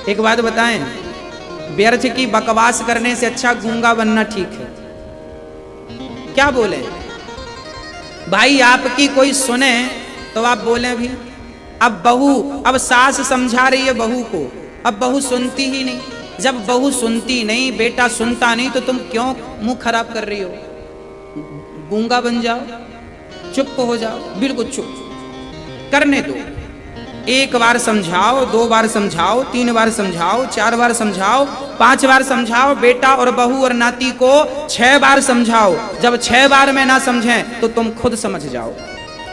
एक बात बताएं, व्यर्थ की बकवास करने से अच्छा गूंगा बनना ठीक है। क्या बोले भाई, आपकी कोई सुने तो आप बोले भी। अब सास समझा रही है बहू को, अब बहू सुनती ही नहीं। जब बहू सुनती नहीं, बेटा सुनता नहीं, तो तुम क्यों मुंह खराब कर रही हो? गूंगा बन जाओ, चुप हो जाओ, बिल्कुल चुप। करने दो। एक बार समझाओ, 2 बार समझाओ, 3 बार समझाओ, 4 बार समझाओ, 5 बार समझाओ। बेटा और बहू और नाती को 6 बार समझाओ। जब 6 बार में ना समझें तो तुम खुद समझ जाओ।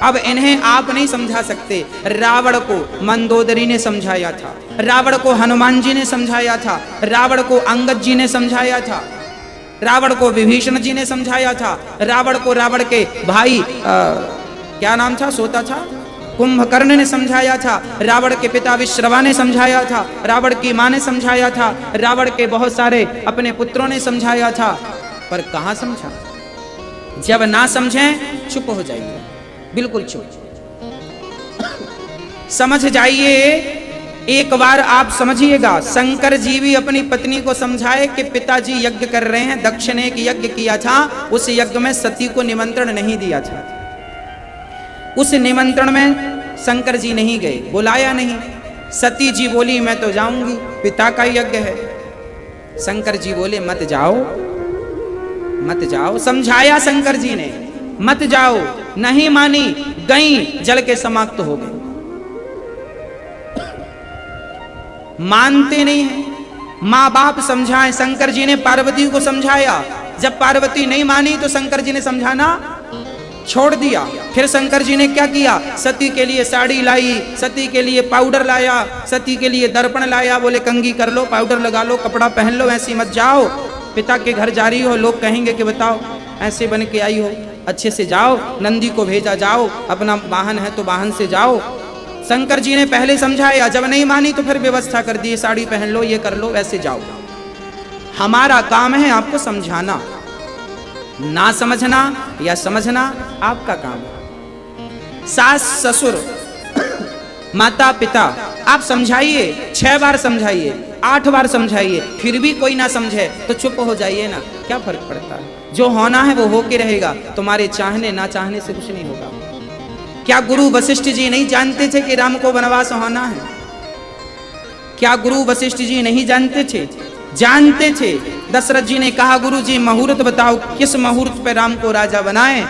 अब इन्हें आप नहीं समझा सकते। रावण को मंदोदरी ने समझाया था, रावण को हनुमान जी ने समझाया था, रावण को अंगद जी ने समझाया था, रावण को विभीषण जी ने समझाया था, रावण को रावण के भाई क्या नाम था, सोता था, कुंभकर्ण ने समझाया था, रावण के पिता विश्रवा ने समझाया था, रावण की मां ने समझाया था, रावण के बहुत सारे अपने पुत्रों ने समझाया था, पर कहां समझा? जब ना समझें चुप हो जाइए, बिल्कुल चुप। समझ जाइए। एक बार आप समझिएगा, शंकर जी भी अपनी पत्नी को समझाए कि पिताजी यज्ञ कर रहे हैं, दक्ष ने एक यज्ञ किया था, उस यज्ञ में सती को निमंत्रण नहीं दिया था। उस निमंत्रण में शंकर जी नहीं गए, बुलाया नहीं। सती जी बोली मैं तो जाऊंगी, पिता का यज्ञ है। शंकर जी बोले मत जाओ, मत जाओ। समझाया शंकर जी ने, मत जाओ, नहीं मानी, गई, जल के समाप्त हो गए। मानते नहीं है। मां बाप समझाएं। शंकर जी ने पार्वती को समझाया, जब पार्वती नहीं मानी तो शंकर जी ने समझाना छोड़ दिया। फिर शंकर जी ने क्या किया? सती के लिए साड़ी लाई, सती के लिए पाउडर लाया, सती के लिए दर्पण लाया। बोले कंघी कर लो, पाउडर लगा लो, कपड़ा पहन लो, ऐसी मत जाओ। पिता के घर जा रही हो, लोग कहेंगे कि बताओ ऐसे बन के आई हो, अच्छे से जाओ। नंदी को भेजा, जाओ, अपना वाहन है तो वाहन से जाओ। शंकर जी ने पहले समझाया, जब नहीं मानी तो फिर व्यवस्था कर दी, साड़ी पहन लो, ये कर लो, वैसे जाओ। हमारा काम है आपको समझाना, ना समझना या समझना आपका काम है। सास ससुर, माता पिता, आप समझाइए, 6 बार समझाइए, 8 बार समझाइए, फिर भी कोई ना समझे तो चुप हो जाइए ना, क्या फर्क पड़ता है? जो होना है वो होके रहेगा, तुम्हारे चाहने ना चाहने से कुछ नहीं होगा। क्या गुरु वशिष्ठ जी नहीं जानते थे कि राम को वनवास होना है? क्या गुरु वशिष्ठ जी नहीं जानते थे? जानते थे। दशरथ जी ने कहा गुरु जी मुहूर्त बताओ, किस मुहूर्त पे राम को राजा बनाएं?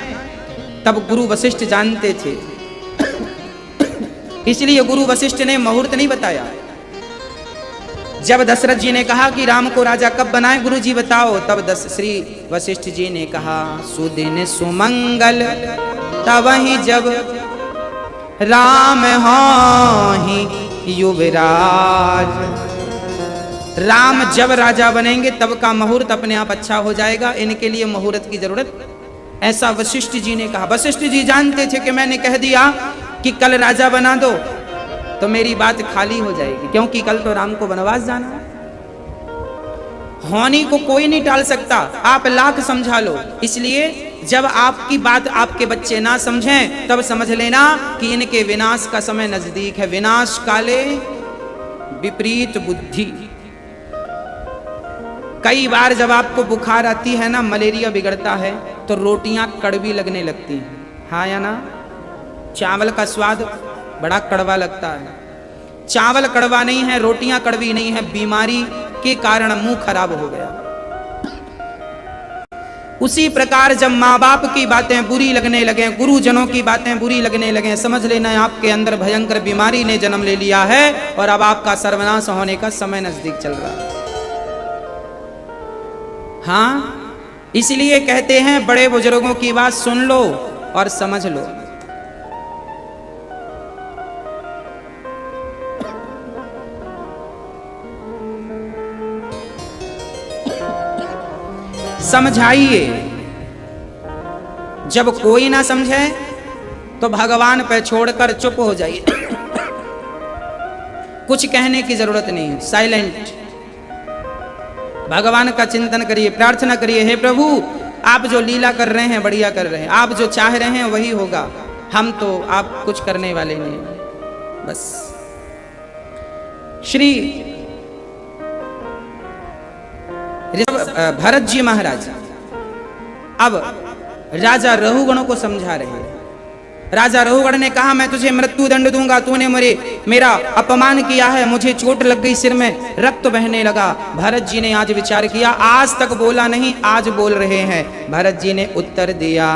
तब गुरु वशिष्ठ जानते थे। इसलिए गुरु वशिष्ठ ने मुहूर्त नहीं बताया। जब दशरथ जी ने कहा कि राम को राजा कब बनाए, गुरु जी बताओ, तब श्री वशिष्ठ जी ने कहा सुदिन सुमंगल तबहि जब राम होहि युवराज। राम जब राजा बनेंगे तब का मुहूर्त अपने आप अच्छा हो जाएगा, इनके लिए मुहूर्त की जरूरत, ऐसा वशिष्ठ जी ने कहा। वशिष्ठ जी जानते थे कि मैंने कह दिया कि कल राजा बना दो तो मेरी बात खाली हो जाएगी, क्योंकि कल तो राम को वनवास जाना है। होनी को कोई नहीं टाल सकता, आप लाख समझा लो। इसलिए जब आपकी बात आपके बच्चे ना समझें तब समझ लेना कि इनके विनाश का समय नजदीक है। विनाश काले विपरीत बुद्धि। कई बार जब आपको बुखार आती है ना, मलेरिया बिगड़ता है, तो रोटियां कड़वी लगने लगती हैं, हाँ या ना? चावल का स्वाद बड़ा कड़वा लगता है। चावल कड़वा नहीं है, रोटियां कड़वी नहीं है, बीमारी के कारण मुंह खराब हो गया। उसी प्रकार जब माँ बाप की बातें बुरी लगने लगे, गुरुजनों की बातें बुरी लगने लगे, समझ लेना आपके अंदर भयंकर बीमारी ने जन्म ले लिया है और अब आपका सर्वनाश होने का समय नजदीक चल रहा है। हाँ, इसलिए कहते हैं बड़े बुजुर्गों की बात सुन लो और समझ लो। समझाइए। जब कोई ना समझे तो भगवान पे छोड़कर चुप हो जाइए। कुछ कहने की जरूरत नहीं है, साइलेंट। भगवान का चिंतन करिए, प्रार्थना करिए, हे प्रभु आप जो लीला कर रहे हैं बढ़िया कर रहे हैं, आप जो चाह रहे हैं वही होगा, हम तो आप कुछ करने वाले नहीं। बस श्री भरत जी महाराज अब राजा रहुगण को समझा रहे हैं। राजा रहुगण ने कहा, मैं तुझे मृत्यु दंड दूंगा, तूने मेरा अपमान किया है, मुझे चोट लग गई, सिर में रक्त बहने लगा। भरत जी ने आज विचार किया, आज तक बोला नहीं, आज बोल रहे हैं। भरत जी ने उत्तर दिया,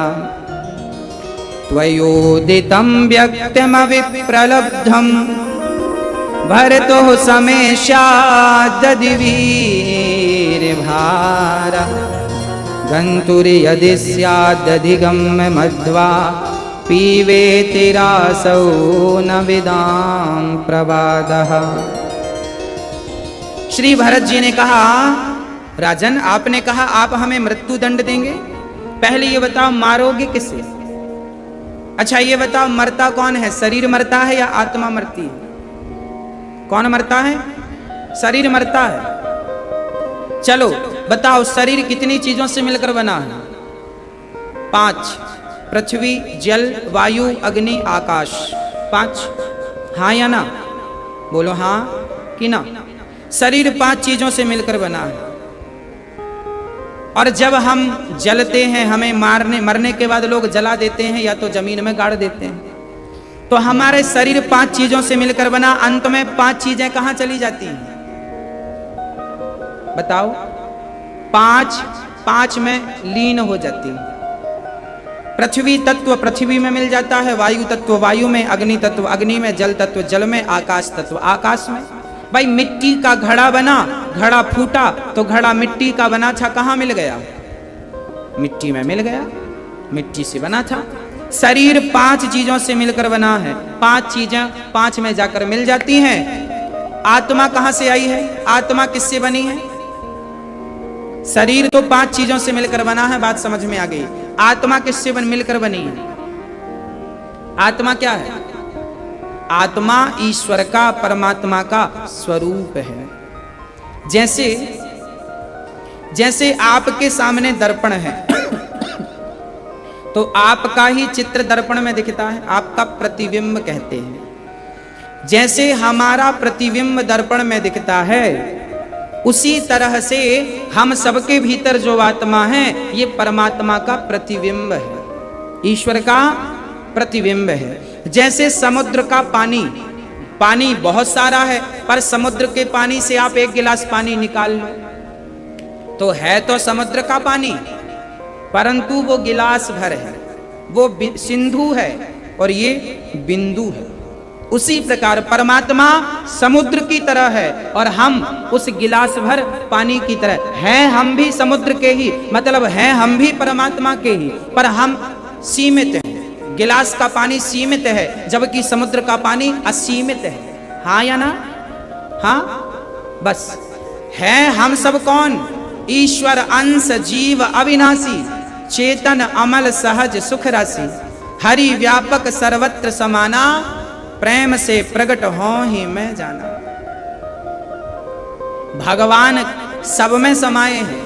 त्वयोदितं व्यक्तमविप्रलब्धं भरतो समेष्यादधि वीरभारा गन्तुर् यदि स्यादधिगम्य मध्वा पीवेतिरासौ न विदां प्रवादः। श्री भरत जी ने कहा, राजन आपने कहा आप हमें मृत्यु दंड देंगे, पहले ये बताओ मारोगे किसे? अच्छा ये बताओ मरता कौन है, शरीर मरता है या आत्मा मरती है? कौन मरता है? शरीर मरता है। चलो बताओ शरीर कितनी चीजों से मिलकर बना है? 5, पृथ्वी, जल, वायु, अग्नि, आकाश। 5, हाँ या ना? बोलो हाँ कि ना। शरीर 5 चीजों से मिलकर बना है। और जब हम जलते हैं, हमें मरने के बाद लोग जला देते हैं या तो जमीन में गाड़ देते हैं, तो हमारे शरीर 5 चीजों से मिलकर बना, अंत में 5 चीजें कहां चली जाती हैं? बताओ। 5 में लीन हो जाती है। पृथ्वी तत्व पृथ्वी में मिल जाता है, वायु तत्व वायु में, अग्नि तत्व अग्नि में, जल तत्व जल में, आकाश तत्व आकाश में। भाई मिट्टी का घड़ा बना, घड़ा फूटा तो घड़ा मिट्टी का बना था, कहां मिल गया? मिट्टी में मिल गया, मिट्टी से बना था। शरीर 5 चीजों से मिलकर बना है, 5 चीजें 5 में जाकर मिल जाती हैं। आत्मा कहां से आई है? आत्मा किससे बनी है? शरीर तो 5 चीजों से मिलकर बना है, बात समझ में आ गई। आत्मा किससे मिलकर बनी है? आत्मा क्या है? आत्मा ईश्वर का, परमात्मा का स्वरूप है। जैसे आपके सामने दर्पण है तो आपका ही चित्र दर्पण में दिखता है, आपका प्रतिबिंब कहते हैं। जैसे हमारा प्रतिबिंब दर्पण में दिखता है, उसी तरह से हम सबके भीतर जो आत्मा है ये परमात्मा का प्रतिबिंब है, ईश्वर का प्रतिबिंब है। जैसे समुद्र का पानी बहुत सारा है, पर समुद्र के पानी से आप 1 गिलास पानी निकाल लो तो है तो समुद्र का पानी, परंतु वो गिलास भर है, वो सिंधु है और ये बिंदु है। उसी प्रकार परमात्मा समुद्र की तरह है और हम उस गिलास भर पानी की तरह हैं। हम भी समुद्र के ही, मतलब हैं हम भी परमात्मा के ही, पर हम सीमित हैं। गिलास का पानी सीमित है, जबकि समुद्र का पानी असीमित है। हाँ या ना? हाँ। बस हैं हम सब कौन? ईश्वर अंश, जीव अविनाशी, चेतन अमल सहज सुख राशि, हरि व्यापक सर्वत्र समाना, प्रेम से प्रकट हो ही मैं जाना। भगवान सब में समाये हैं,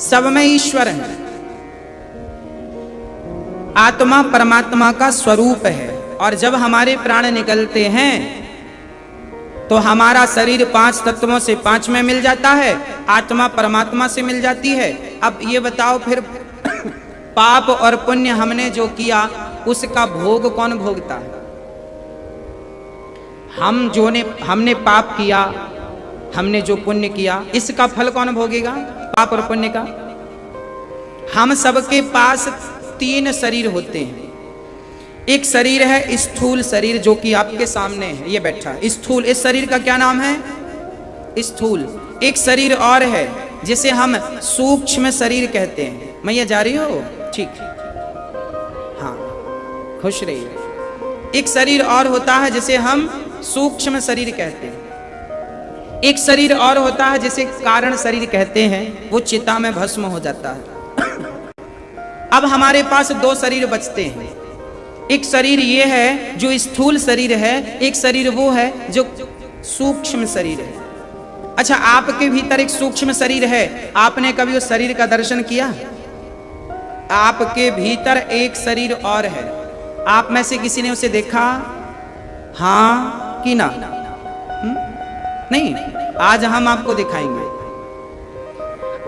सब में ईश्वर है। आत्मा परमात्मा का स्वरूप है। और जब हमारे प्राण निकलते हैं तो हमारा शरीर 5 तत्वों से 5 में मिल जाता है, आत्मा परमात्मा से मिल जाती है। अब ये बताओ फिर पाप और पुण्य हमने जो किया उसका भोग कौन भोगता है? हमने पाप किया, हमने जो पुण्य किया, इसका फल कौन भोगेगा? पाप और पुण्य का। हम सबके पास 3 शरीर होते हैं। एक शरीर है स्थूल शरीर, जो कि आपके सामने है, ये बैठा है स्थूल। इस शरीर का क्या नाम है? स्थूल। एक शरीर और है जिसे हम सूक्ष्म शरीर कहते हैं। मैया जा रही हो? ठीक, हाँ, खुश रहिए। एक शरीर और होता है जिसे हम सूक्ष्म शरीर कहते हैं। एक शरीर और होता है जिसे कारण शरीर कहते हैं, वो चिता में भस्म हो जाता है। अब हमारे पास 2 शरीर बचते हैं। एक शरीर ये है जो स्थूल शरीर है, एक शरीर वो है जो सूक्ष्म शरीर है। अच्छा, आपके भीतर एक सूक्ष्म शरीर है, आपने कभी उस शरीर का दर्शन किया? आपके भीतर एक शरीर और है, आप में से किसी ने उसे देखा? हाँ कि ना? नहीं, आज हम आपको दिखाएंगे।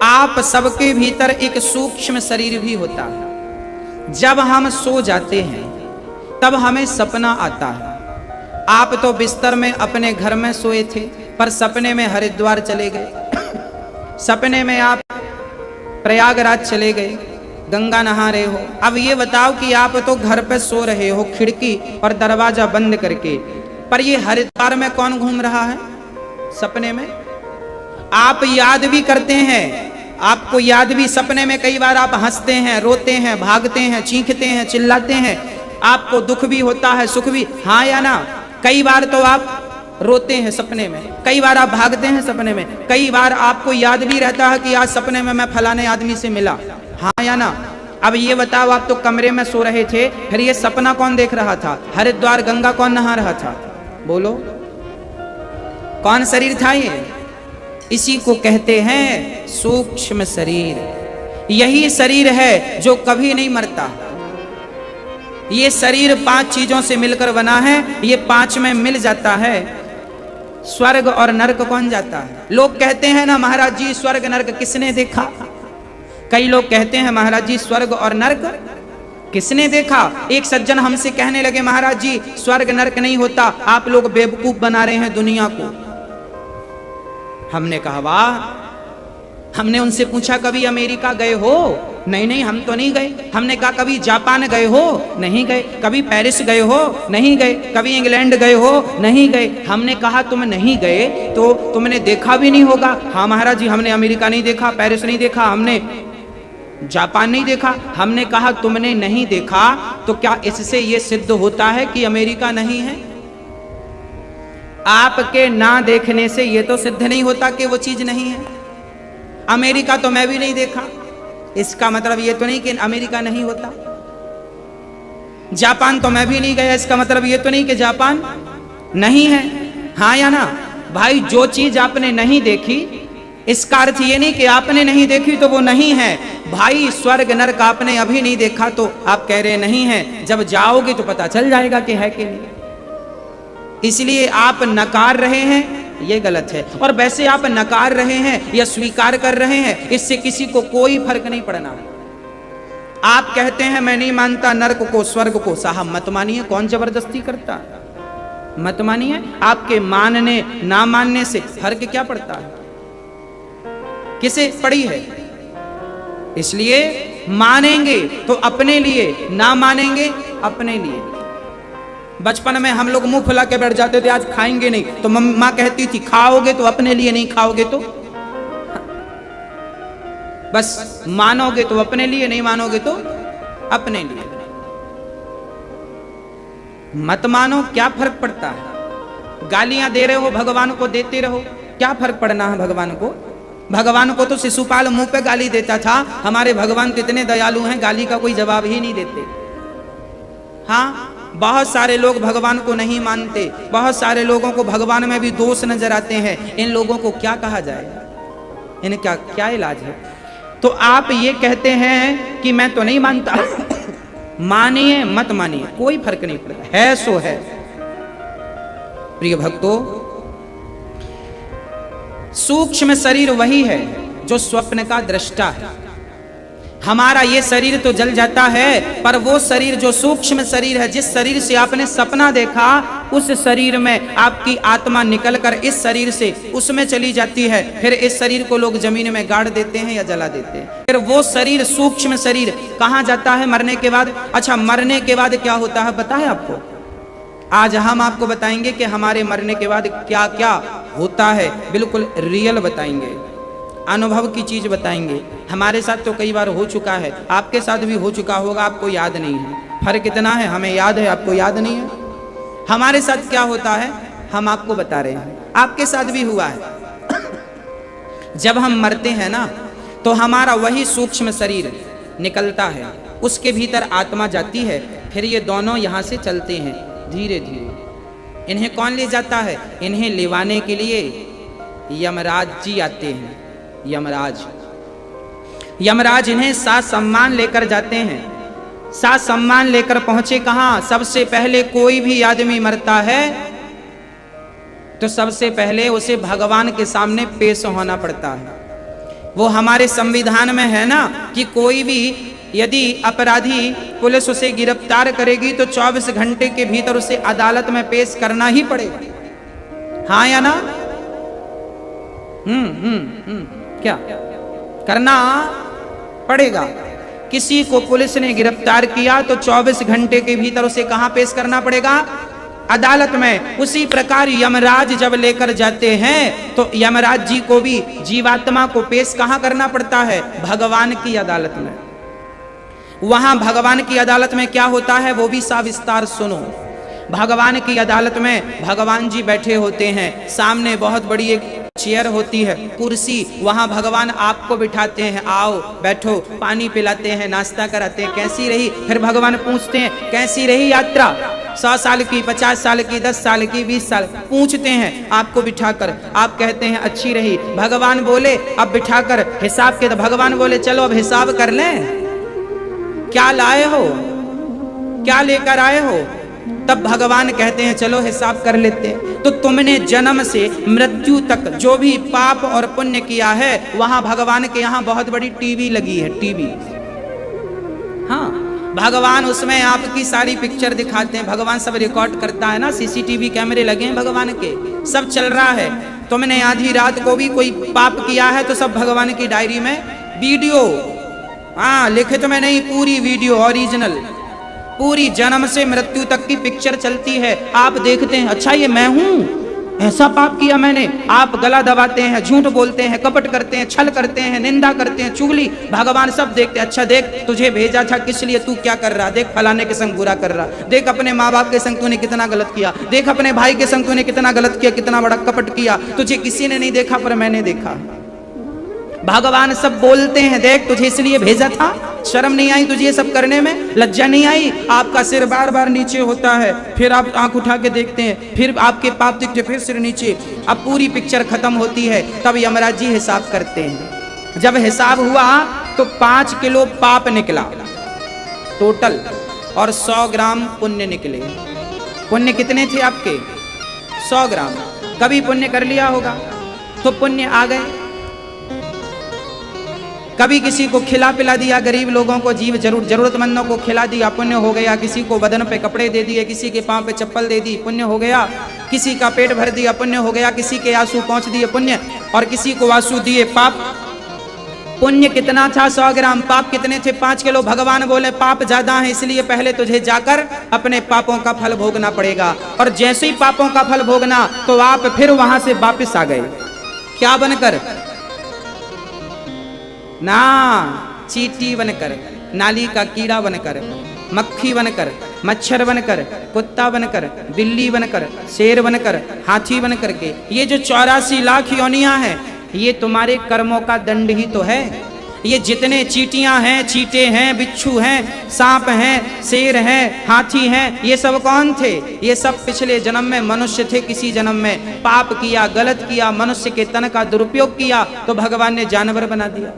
आप सबके भीतर एक सूक्ष्म शरीर भी होता है। जब हम सो जाते हैं तब हमें सपना आता है। आप तो बिस्तर में अपने घर में सोए थे, पर सपने में हरिद्वार चले गए, सपने में आप प्रयागराज चले गए, गंगा नहा रहे हो। अब ये बताओ कि आप तो घर पे सो रहे हो खिड़की और दरवाजा बंद करके, पर ये हरिद्वार में कौन घूम रहा है सपने में? आप याद भी करते हैं, आपको याद भी, सपने में कई बार आप हंसते हैं, रोते हैं, भागते हैं, चीखते हैं, चिल्लाते हैं, आपको दुख भी होता है, सुख भी, हाँ या ना? कई बार तो आप रोते हैं सपने में, कई बार आप भागते हैं सपने में, कई बार आपको याद भी रहता है कि आज सपने में मैं फलाने आदमी से मिला, हाँ या ना? अब ये बताओ, आप तो कमरे में सो रहे थे, फिर ये सपना कौन देख रहा था? हरिद्वार गंगा कौन नहा रहा था? बोलो, कौन शरीर था ये? इसी को कहते हैं सूक्ष्म शरीर। यही शरीर है जो कभी नहीं मरता। ये शरीर 5 चीजों से मिलकर बना है, ये 5 में मिल जाता है। स्वर्ग और नरक कौन जाता है? लोग कहते हैं ना महाराज जी स्वर्ग नरक किसने देखा? कई लोग कहते हैं महाराज जी स्वर्ग और नरक किसने देखा? एक सज्जन हमसे कहने लगे महाराज जी स्वर्ग नरक नहीं होता, आप लोग बेवकूफ बना रहे हैं दुनिया को। हमने कहा वाह। हमने उनसे पूछा कभी अमेरिका गए हो? नहीं नहीं हम तो नहीं गए। हमने कहा कभी जापान गए हो? नहीं गए। कभी पेरिस गए हो? नहीं गए। कभी इंग्लैंड गए हो? नहीं गए। हमने कहा तुम नहीं गए तो तुमने देखा भी नहीं होगा। हाँ महाराज जी हमने अमेरिका नहीं देखा, पेरिस नहीं देखा, हमने जापान नहीं देखा। हमने कहा तुमने नहीं देखा तो क्या इससे ये सिद्ध होता है कि अमेरिका नहीं है? आपके ना देखने से ये तो सिद्ध नहीं होता कि वो चीज नहीं है। अमेरिका तो मैं भी नहीं देखा, इसका मतलब ये तो नहीं कि अमेरिका नहीं होता। जापान तो मैं भी नहीं गया, इसका मतलब ये तो नहीं कि जापान नहीं है। हाँ या ना? भाई जो चीज आपने नहीं देखी इसका अर्थ ये नहीं कि आपने नहीं देखी तो वो नहीं है। भाई स्वर्ग नरक आपने अभी नहीं देखा तो आप कह रहे नहीं है, जब जाओगे तो पता चल जाएगा कि है कि नहीं। इसलिए आप नकार रहे हैं, ये गलत है। और वैसे आप नकार रहे हैं या स्वीकार कर रहे हैं, इससे किसी को कोई फर्क नहीं पड़ना। आप कहते हैं मैं नहीं मानता नरक को स्वर्ग को, साहब मत मानिए, कौन जबरदस्ती करता? मत मानिए। आपके मानने ना मानने से फर्क क्या पड़ता है? किसे पड़ी है? इसलिए मानेंगे तो अपने लिए, ना मानेंगे अपने लिए। बचपन में हम लोग मुंह फुला के बैठ जाते थे, आज खाएंगे नहीं, तो माँ कहती थी खाओगे तो अपने लिए, नहीं खाओगे तो बस मानोगे तो अपने लिए, नहीं मानोगे तो अपने लिए। मत मानो, क्या फर्क पड़ता है? गालियां दे रहे हो भगवान को, देते रहो, क्या फर्क पड़ना है भगवान को? भगवान को तो शिशुपाल मुंह पे गाली देता था, हमारे भगवान कितने दयालु हैं, गाली का कोई जवाब ही नहीं देते। हाँ, बहुत सारे लोग भगवान को नहीं मानते, बहुत सारे लोगों को भगवान में भी दोष नजर आते हैं। इन लोगों को क्या कहा जाएगा? इन्हें क्या क्या इलाज है? तो आप ये कहते हैं कि मैं तो नहीं मानता। मानिए मत मानिए, कोई फर्क नहीं पड़ता, है सो है। प्रिय भक्तों, सूक्ष्म शरीर वही है जो स्वप्न का दृष्टा है। हमारा ये शरीर तो जल जाता है, पर वो शरीर जो सूक्ष्म शरीर है, जिस शरीर से आपने सपना देखा, उस शरीर में आपकी आत्मा निकलकर इस शरीर से उसमें चली जाती है। फिर इस शरीर को लोग जमीन में गाड़ देते हैं या जला देते हैं। फिर वो शरीर, सूक्ष्म शरीर, कहाँ जाता है मरने के बाद? अच्छा, मरने के बाद क्या होता है पता है आपको? आज हम आपको बताएंगे कि हमारे मरने के बाद क्या क्या होता है, बिल्कुल रियल बताएंगे, अनुभव की चीज बताएंगे। हमारे साथ तो कई बार हो चुका है, आपके साथ भी हो चुका होगा, आपको याद नहीं है। फर्क इतना है, हमें याद है, आपको याद नहीं है। हमारे साथ क्या होता है हम आपको बता रहे हैं, आपके साथ भी हुआ है। जब हम मरते हैं ना, तो हमारा वही सूक्ष्म शरीर निकलता है, उसके भीतर आत्मा जाती है। फिर ये दोनों यहाँ से चलते हैं धीरे धीरे। इन्हें कौन ले जाता है? इन्हें लेवाने के लिए यमराज जी आते हैं। यमराज इन्हें साथ सम्मान लेकर जाते हैं। साथ सम्मान लेकर पहुंचे कहां? सबसे पहले कोई भी आदमी मरता है तो सबसे पहले उसे भगवान के सामने पेश होना पड़ता है। वो हमारे संविधान में है ना कि कोई भी यदि अपराधी पुलिस उसे गिरफ्तार करेगी तो 24 घंटे के भीतर उसे अदालत में पेश करना ही पड़ेगा। हाँ या ना? क्या करना पड़ेगा? किसी को पुलिस ने गिरफ्तार किया तो 24 घंटे के भीतर उसे कहां पेश करना पड़ेगा? अदालत में। उसी प्रकार यमराज जब लेकर जाते हैं तो यमराज जी को भी जीवात्मा को पेश कहां करना पड़ता है? भगवान की अदालत में। वहां भगवान की अदालत में क्या होता है वो भी सविस्तार सुनो। भगवान की अदालत में भगवान जी बैठे होते हैं, सामने बहुत बड़ी एक चेयर होती है, कुर्सी, वहां भगवान आपको बिठाते हैं, आओ बैठो, पानी पिलाते हैं, नाश्ता कराते हैं, कैसी रही? फिर भगवान पूछते हैं कैसी रही यात्रा? 100 साल की, 50 साल की, 10 साल की, 20 साल, पूछते हैं आपको बिठाकर। आप कहते हैं अच्छी रही। भगवान बोले अब बिठाकर हिसाब के, तो भगवान बोले चलो अब हिसाब कर लें, क्या लाए हो, क्या लेकर आए हो? तब भगवान कहते हैं चलो हिसाब कर लेते हैं। तो तुमने जन्म से मृत्यु तक जो भी पाप और पुण्य किया है, वहां भगवान के यहाँ बहुत बड़ी टीवी लगी है, टीवी। हाँ, भगवान उसमें आपकी सारी पिक्चर दिखाते हैं, भगवान सब रिकॉर्ड करता है ना, सीसीटीवी कैमरे लगे हैं भगवान के, सब चल रहा है। तुमने आधी रात को भी कोई पाप किया है तो सब भगवान की डायरी में वीडियो, हाँ लिखे तो मैं नहीं, पूरी वीडियो ओरिजिनल, पूरी जन्म से मृत्यु तक की पिक्चर चलती है। आप देखते हैं अच्छा ये मैं हूं, ऐसा पाप किया मैंने। आप गला दबाते हैं, झूठ बोलते हैं, कपट करते हैं, छल करते हैं, निंदा करते हैं, चुगली, भगवान सब देखते हैं। अच्छा देख तुझे भेजा था किस लिए, तू क्या कर रहा, देख फलाने के संग बुरा कर रहा, देख अपने माँ बाप के संग तूने कितना गलत किया, देख अपने भाई के संग तूने कितना गलत किया, कितना बड़ा कपट किया, तुझे किसी ने नहीं देखा पर मैंने देखा। भगवान सब बोलते हैं देख तुझे इसलिए भेजा था, शर्म नहीं आई तुझे ये सब करने में, लज्जा नहीं आई? आपका सिर बार बार नीचे होता है, फिर आप आंख उठा के देखते हैं, फिर आपके पाप दिखते, फिर सिर नीचे। अब पूरी पिक्चर खत्म होती है, तब यमराज जी हिसाब करते हैं। जब हिसाब हुआ तो 5 किलो पाप निकला टोटल और 100 ग्राम पुण्य निकले। पुण्य कितने थे आपके? 100 ग्राम। कभी पुण्य कर लिया होगा तो पुण्य आ गए। कभी किसी को खिला पिला दिया, गरीब लोगों को, जीव जरूरतमंदों को खिला दिया, पुण्य हो गया। किसी को बदन पे कपड़े दे दिए, किसी के पांव पे चप्पल दे दी, पुण्य हो गया। किसी का पेट भर दिया, पुण्य हो गया। किसी के आंसू पहुंच दिए, पुण्य। और किसी को आंसू दिए, पाप। पुण्य कितना था? 100 ग्राम। पाप कितने थे? 5 किलो। भगवान बोले पाप ज्यादा है, इसलिए पहले तुझे जाकर अपने पापों का फल भोगना पड़ेगा। और जैसे ही पापों का फल भोगना तो आप फिर वहां से वापिस आ गए। क्या बनकर? ना, चींटी बनकर, नाली का कीड़ा बनकर, मक्खी बनकर, मच्छर बनकर, कुत्ता बनकर, बिल्ली बनकर, शेर बनकर, हाथी बनकर के। ये जो 84 लाख योनियां हैं, ये तुम्हारे कर्मों का दंड ही तो है। ये जितने चींटियां हैं, चींटे हैं, बिच्छू हैं, सांप हैं, शेर हैं, हाथी हैं, ये सब कौन थे? ये सब पिछले जन्म में मनुष्य थे। किसी जन्म में पाप किया, गलत किया, मनुष्य के तन का दुरुपयोग किया तो भगवान ने जानवर बना दिया।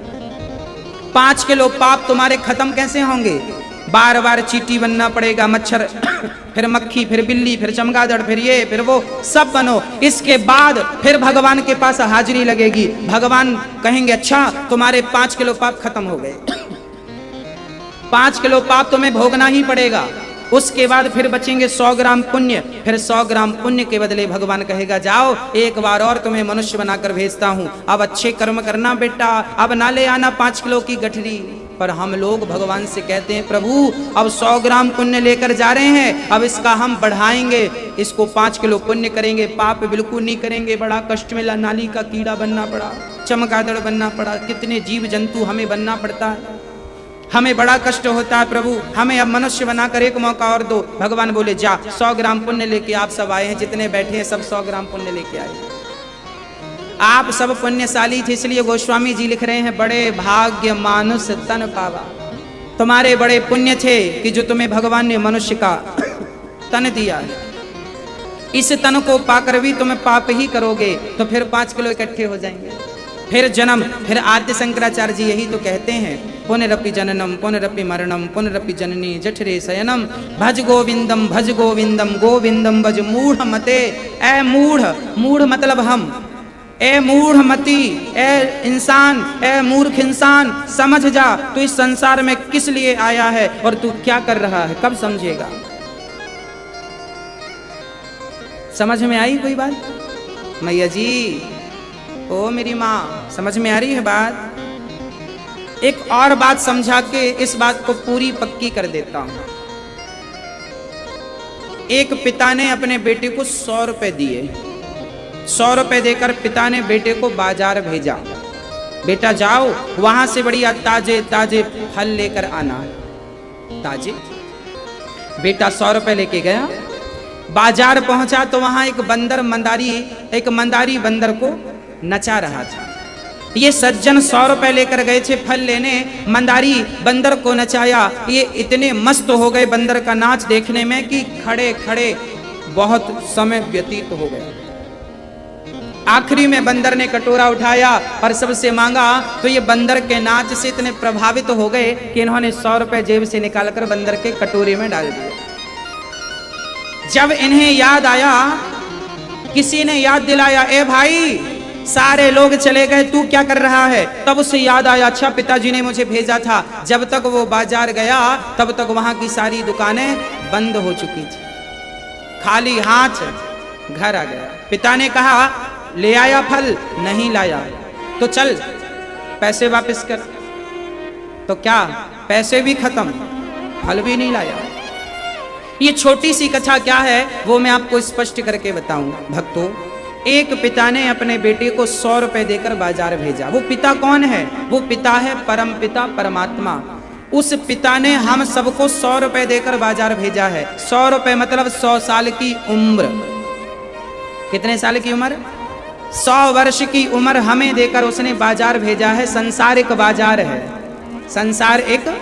5 किलो पाप तुम्हारे खत्म कैसे होंगे? बार बार चींटी बनना पड़ेगा, मच्छर, फिर मक्खी, फिर बिल्ली, फिर चमगादड़, फिर ये, फिर वो, सब बनो। इसके बाद फिर भगवान के पास हाजिरी लगेगी। भगवान कहेंगे अच्छा तुम्हारे 5 किलो पाप खत्म हो गए। 5 किलो पाप तुम्हें भोगना ही पड़ेगा। उसके बाद फिर बचेंगे 100 ग्राम पुण्य। फिर 100 ग्राम पुण्य के बदले भगवान कहेगा जाओ एक बार और तुम्हें मनुष्य बनाकर भेजता हूं, अब अच्छे कर्म करना बेटा, अब ना ले आना 5 किलो की गठरी। पर हम लोग भगवान से कहते हैं प्रभु अब 100 ग्राम पुण्य लेकर जा रहे हैं, अब इसका हम बढ़ाएंगे, इसको 5 किलो पुण्य करेंगे, पाप बिल्कुल नहीं करेंगे। बड़ा कष्ट मिला, नाली का कीड़ा बनना पड़ा, चमगादड़ बनना पड़ा, कितने जीव जंतु हमें बनना पड़ता है, हमें बड़ा कष्ट होता है। प्रभु हमें अब मनुष्य बनाकर एक मौका और दो। भगवान बोले जा 100 ग्राम पुण्य लेके आप सब आए हैं, जितने बैठे हैं सब 100 ग्राम पुण्य लेके आए। आप सब पुण्यशाली थे, इसलिए गोस्वामी जी लिख रहे हैं बड़े भाग्य मानुष तन पावा। तुम्हारे बड़े पुण्य थे कि जो तुम्हें भगवान ने मनुष्य का तन दिया है। इस तन को पाकर भी तुम पाप ही करोगे तो फिर 5 किलो इकट्ठे हो जाएंगे, फिर जन्म। फिर आद्य शंकराचार्य जी यही तो कहते हैं पुनरपि जननम पुनरपि मरणम पुनरपि जननी जठरे शयनम भज गोविंदम गोविंदम भज मूढ़ मते। ऐ मूढ़, मूढ़ मतलब हम, ए मूढ़मती, ए इंसान, ए मूर्ख इंसान, समझ जा तू इस संसार में किस लिए आया है और तू क्या कर रहा है, कब समझेगा। समझ में आई कोई बात मैया जी? ओ मेरी माँ, समझ में आ रही है बात? एक और बात समझा के इस बात को पूरी पक्की कर देता हूं। एक पिता ने अपने बेटे को 100 रुपए दिए। 100 रुपए देकर पिता ने बेटे को बाजार भेजा, बेटा जाओ वहां से बढ़िया ताजे ताजे फल लेकर आना। ताजे बेटा 100 रुपए लेके गया, बाजार पहुंचा तो वहां एक बंदर मंदारी बंदर को नचा रहा था। ये सज्जन 100 रुपए लेकर गए थे फल लेने, मंदारी बंदर को नचाया। ये इतने मस्त हो गए बंदर का नाच देखने में कि खड़े खड़े बहुत समय व्यतीत हो गया। आखिरी में बंदर ने कटोरा उठाया और सबसे मांगा तो ये बंदर के नाच से इतने प्रभावित हो गए कि इन्होंने 100 रुपए जेब से निकालकर बंदर के कटोरे में डाल दिए। जब इन्हें याद आया, किसी ने याद दिलाया, ए भाई सारे लोग चले गए, तू क्या कर रहा है? तब उसे याद आया, अच्छा पिताजी ने मुझे भेजा था। जब तक वो बाजार गया तब तक वहां की सारी दुकानें बंद हो चुकी थी, खाली हाथ घर आ गया। पिता ने कहा ले आया फल? नहीं लाया। तो चल पैसे वापस कर। तो क्या पैसे भी खत्म, फल भी नहीं लाया। ये छोटी सी कथा क्या है वो मैं आपको स्पष्ट करके बताऊं भक्तों। एक पिता ने अपने बेटे को 100 रुपए देकर बाजार भेजा। वो पिता कौन है? वो पिता है परम पिता परमात्मा। उस पिता ने हम सबको 100 रुपए देकर बाजार भेजा है। 100 रुपए मतलब 100 साल की उम्र। कितने साल की उम्र? 100 वर्ष की उम्र हमें देकर उसने बाजार भेजा है। संसार एक बाजार है, संसार एक।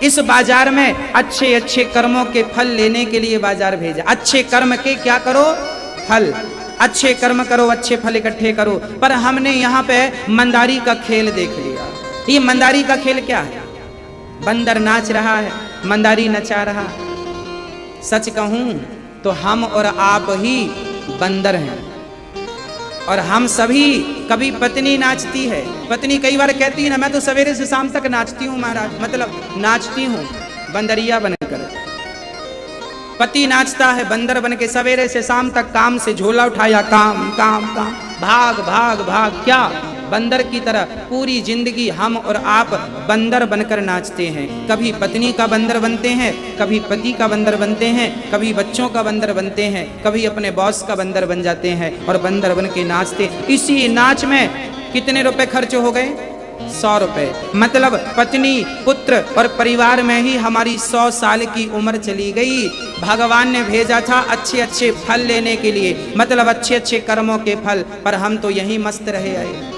इस बाजार में अच्छे अच्छे कर्मों के फल लेने के लिए बाजार भेजा। अच्छे कर्म के क्या करो? फल। अच्छे कर्म करो, अच्छे फल इकट्ठे करो। पर हमने यहाँ पे मंदारी का खेल देख लिया। ये मंदारी का खेल क्या है? बंदर नाच रहा है, मंदारी नचा रहा। सच कहूं तो हम और आप ही बंदर हैं और हम सभी। कभी पत्नी नाचती है, पत्नी कई बार कहती है ना मैं तो सवेरे से शाम तक नाचती हूँ महाराज, मतलब नाचती हूँ बंदरिया बनकर। पति नाचता है बंदर बन के, सवेरे से शाम तक काम से झोला उठाया, काम काम काम, भाग भाग भाग, क्या बंदर की तरह पूरी जिंदगी हम और आप बंदर बनकर नाचते हैं। कभी पत्नी का बंदर बनते हैं, कभी पति का बंदर बनते हैं, कभी बच्चों का बंदर बनते हैं, कभी अपने बॉस का बंदर बन जाते हैं और बंदर बन के नाचते। इसी नाच में कितने रुपए खर्च हो गए? 100 रुपए। मतलब पत्नी, पुत्र और परिवार में ही हमारी 100 साल की उम्र चली गई। भगवान ने भेजा था अच्छे अच्छे फल लेने के लिए, मतलब अच्छे अच्छे कर्मों के फल, पर हम तो यहीं मस्त रहे आए।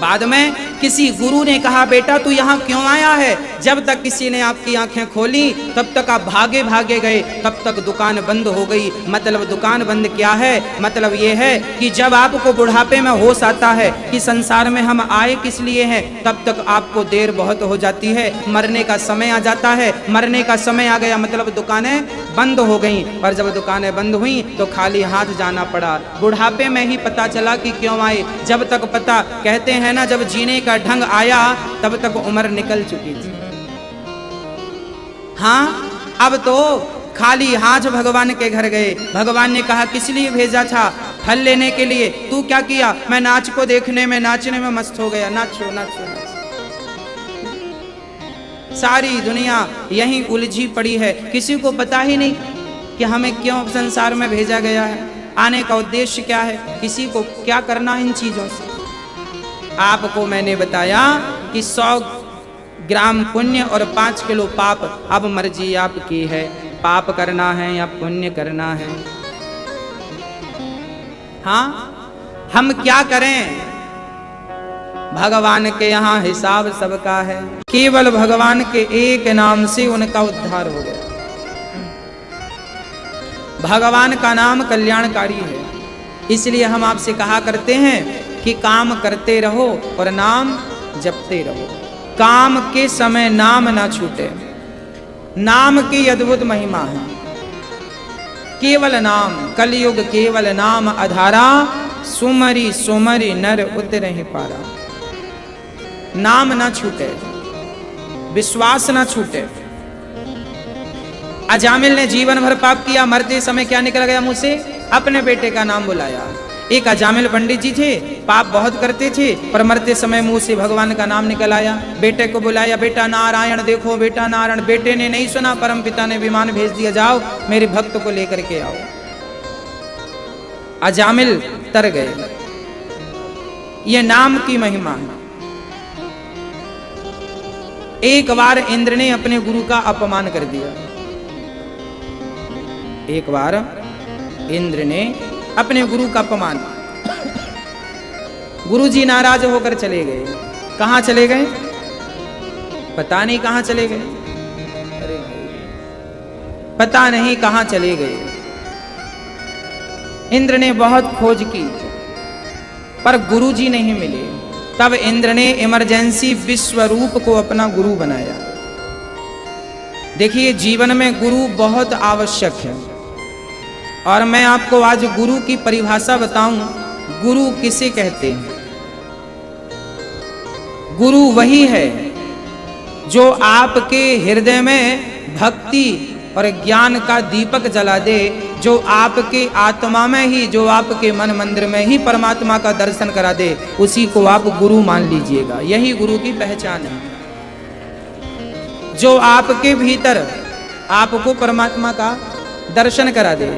बाद में किसी गुरु ने कहा बेटा तू यहाँ क्यों आया है? जब तक किसी ने आपकी आंखें खोली तब तक आप भागे भागे गए, तब तक दुकान बंद हो गई। मतलब दुकान बंद क्या है? मतलब ये है कि जब आपको बुढ़ापे में होश आता है कि संसार में हम आए किस लिए हैं, तब तक आपको देर बहुत हो जाती है, मरने का समय आ जाता है। मरने का समय आ गया मतलब दुकानें बंद हो गई, और जब दुकानें बंद हुई तो खाली हाथ जाना पड़ा। बुढ़ापे में ही पता चला कि क्यों आए। जब तक पता, कहते हैं ना जब जीने का ढंग आया तब तक उम्र निकल चुकी थी। हाँ, अब तो खाली हाथ भगवान के घर गए। भगवान ने कहा किस लिए भेजा था? फल लेने के लिए। तू क्या किया? मैं नाच को देखने में, नाचने में मस्त हो गया। नाचो नाचो नाचो। सारी दुनिया यहीं उलझी पड़ी है, किसी को पता ही नहीं कि हमें क्यों संसार में भेजा गया है, आने का उद्देश्य क्या है, किसी को क्या करना इन चीजों से। आपको मैंने बताया कि 100 ग्राम पुण्य और 5 किलो पाप। अब मर्जी आपकी है, पाप करना है या पुण्य करना है। हाँ, हम क्या करें? भगवान के यहाँ हिसाब सबका है। केवल भगवान के एक नाम से उनका उद्धार हो गया। भगवान का नाम कल्याणकारी है, इसलिए हम आपसे कहा करते हैं कि काम करते रहो और नाम जपते रहो। काम के समय नाम ना छूटे। नाम की अद्भुत महिमा है। केवल नाम, कलयुग केवल नाम आधारा, सुमरी सुमरी नर उतरहि पारा। नाम ना छूटे, विश्वास ना छूटे। अजामिल ने जीवन भर पाप किया, मरते समय क्या निकल गया मुंह से? अपने बेटे का नाम बुलाया। एक अजामिल पंडित जी थे, पाप बहुत करते थे, पर मरते समय मुंह से भगवान का नाम निकल आया। बेटे को बुलाया, बेटा नारायण देखो, बेटा नारायण। बेटे ने नहीं सुना, परम पिता ने विमान भेज दिया, जाओ मेरे भक्त को लेकर के आओ। अजामिल तर गए। ये नाम की महिमा है। एक बार इंद्र ने अपने गुरु का अपमान कर दिया। एक बार इंद्र ने अपने गुरु का अपमान, गुरु जी नाराज होकर चले गए। कहां चले गए? पता नहीं कहां चले गए, पता नहीं कहां चले गए। इंद्र ने बहुत खोज की, पर गुरु जी नहीं मिले। तब इंद्र ने इमरजेंसी विश्वरूप को अपना गुरु बनाया। देखिए, जीवन में गुरु बहुत आवश्यक है। और मैं आपको आज गुरु की परिभाषा बताऊं। गुरु किसे कहते हैं? गुरु वही है जो आपके हृदय में भक्ति और ज्ञान का दीपक जला दे, जो आपके आत्मा में ही, जो आपके मन मंदिर में ही परमात्मा का दर्शन करा दे, उसी को आप गुरु मान लीजिएगा। यही गुरु की पहचान है। जो आपके भीतर आपको परमात्मा का दर्शन करा दे,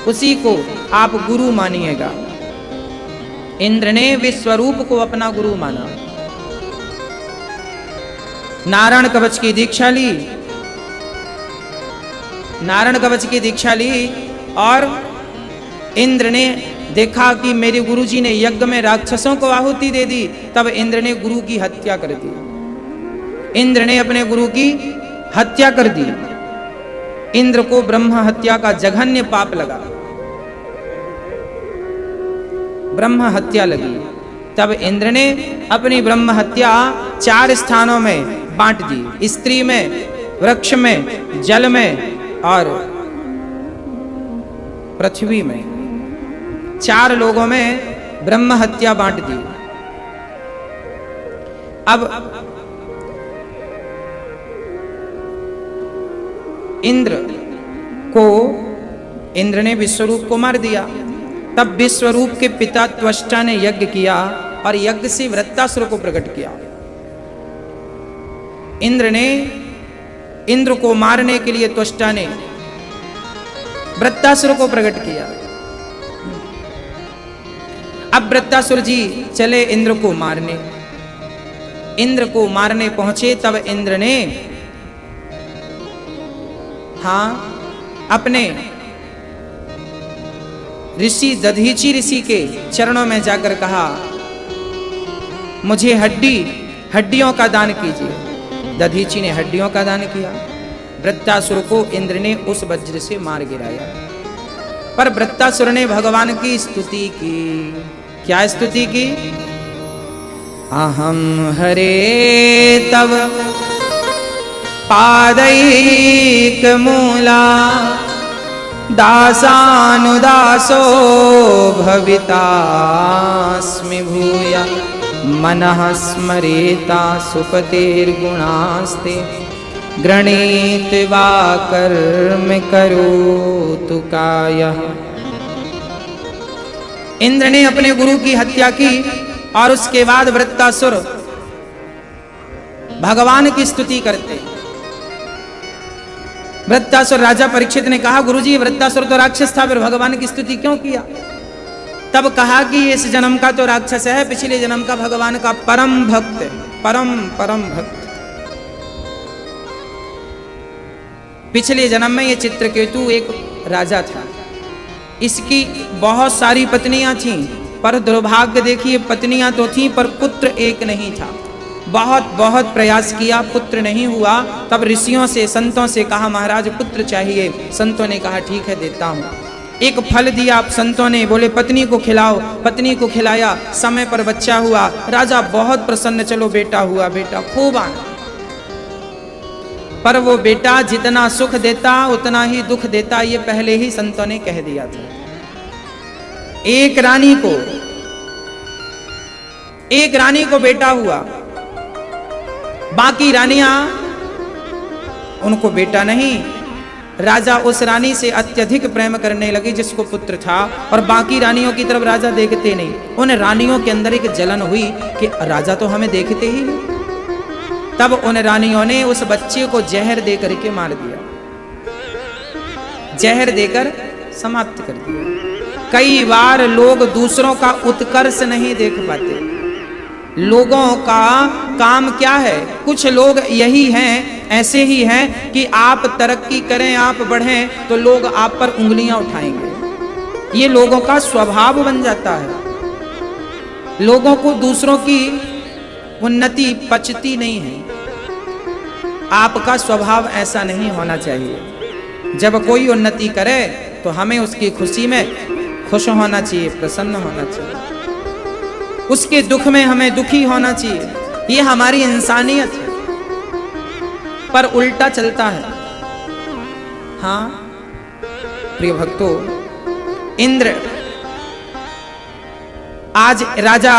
उसी को आप गुरु मानिएगा। इंद्र ने विश्वरूप को अपना गुरु माना। नारायण कवच की दीक्षा ली, नारायण कवच की दीक्षा ली, और इंद्र ने देखा कि मेरे गुरुजी ने यज्ञ में राक्षसों को आहुति दे दी। तब इंद्र ने गुरु की हत्या कर दी। इंद्र ने अपने गुरु की हत्या कर दी। इंद्र को ब्रह्म हत्या का जघन्य पाप लगा, ब्रह्म हत्या लगी। तब इंद्र ने अपनी ब्रह्म हत्या 4 स्थानों में बांट दी। स्त्री में, वृक्ष में, जल में और पृथ्वी में। 4 लोगों में ब्रह्म हत्या बांट दी। अब इंद्र ने विश्वरूप को मार दिया। तब विश्वरूप के पिता त्वष्टा ने यज्ञ किया और यज्ञ से वृत्तासुर को प्रकट किया। इंद्र को मारने के लिए त्वष्टा ने वृत्तासुर को प्रकट किया। अब वृत्तासुर जी चले इंद्र को मारने। इंद्र को मारने पहुंचे। तब इंद्र ने अपने ऋषि दधीचि ऋषि के चरणों में जाकर कहा, मुझे हड्डियों का दान कीजिए। दधीचि ने हड्डियों का दान किया। वृत्तासुर को इंद्र ने उस वज्र से मार गिराया। पर वृत्तासुर ने भगवान की स्तुति की। क्या स्तुति की? अहम हरे तव पादैक मूला दासानुदासो भवितास्मि भूया मनः स्मरेता सुपतेर्गुणास्ते गृणीत वा कर्म करोतु कायः। इंद्र ने अपने गुरु की हत्या की और उसके बाद वृत्तासुर भगवान की स्तुति करते। वृत्तासुर, राजा परीक्षित ने कहा, गुरुजी वृत्तासुर तो राक्षस था, फिर भगवान की स्तुति क्यों किया? तब कहा कि इस जन्म का तो राक्षस है, पिछले जन्म का भगवान का परम भक्त है। परम भक्त। पिछले जन्म में ये चित्रकेतु एक राजा था। इसकी बहुत सारी पत्नियां थीं, पर दुर्भाग्य देखिए, पत्नियां तो थीं पर पुत्र एक नहीं था। बहुत प्रयास किया, पुत्र नहीं हुआ। तब ऋषियों से, संतों से कहा, महाराज पुत्र चाहिए। संतों ने कहा ठीक है, देता हूं। एक फल दिया संतों ने, बोले पत्नी को खिलाओ। पत्नी को खिलाया, समय पर बच्चा हुआ। राजा बहुत प्रसन्न, चलो बेटा हुआ, बेटा खूब आना। पर वो बेटा जितना सुख देता उतना ही दुख देता, ये पहले ही संतों ने कह दिया था। एक रानी को एक रानी को बेटा हुआ, बाकी रानियां उनको बेटा नहीं। राजा उस रानी से अत्यधिक प्रेम करने लगे जिसको पुत्र था, और बाकी रानियों की तरफ राजा देखते नहीं। उन रानियों के अंदर एक जलन हुई कि राजा तो हमें देखते ही नहीं। तब उन रानियों ने उस बच्चे को जहर दे करके मार दिया, जहर देकर समाप्त कर दिया। कई बार लोग दूसरों का उत्कर्ष नहीं देख पाते। लोगों का काम क्या है? कुछ लोग यही हैं, ऐसे ही हैं कि आप तरक्की करें, आप बढ़ें तो लोग आप पर उंगलियां उठाएंगे। ये लोगों का स्वभाव बन जाता है। लोगों को दूसरों की उन्नति पचती नहीं है। आपका स्वभाव ऐसा नहीं होना चाहिए। जब कोई उन्नति करे तो हमें उसकी खुशी में खुश होना चाहिए, प्रसन्न होना चाहिए। उसके दुख में हमें दुखी होना चाहिए। ये हमारी इंसानियत है। पर उल्टा चलता है। हाँ प्रिय भक्तों, इंद्र आज राजा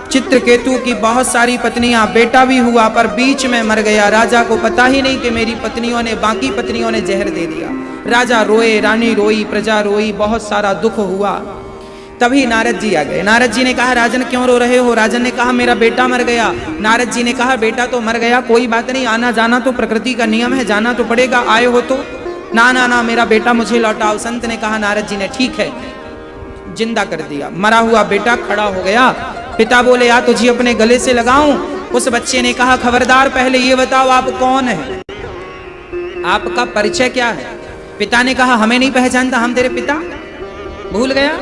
चित्रकेतु की बहुत सारी पत्नियां, बेटा भी हुआ पर बीच में मर गया। राजा को पता ही नहीं कि मेरी पत्नियों ने, बाकी पत्नियों ने जहर दे दिया। राजा रोए, रानी रोई, प्रजा रोई, बहुत सारा दुख हुआ। तभी नारद जी आ गए। नारद जी ने कहा राजन क्यों रो रहे हो? राजन ने कहा मेरा बेटा मर गया। नारद जी ने कहा बेटा तो मर गया, कोई बात नहीं, आना जाना तो प्रकृति का नियम है, जाना तो पड़ेगा, आए हो तो। ना ना ना, मेरा बेटा मुझे लौटाओ। संत ने कहा, नारद जी ने ठीक है, जिंदा कर दिया। मरा हुआ बेटा खड़ा हो गया। पिता बोले या तुझे अपने गले से लगाऊं? उस बच्चे ने कहा खबरदार, पहले ये बताओ आप कौन है, आपका परिचय क्या है? पिता ने कहा हमें नहीं पहचानता, हम तेरे पिता, भूल गया?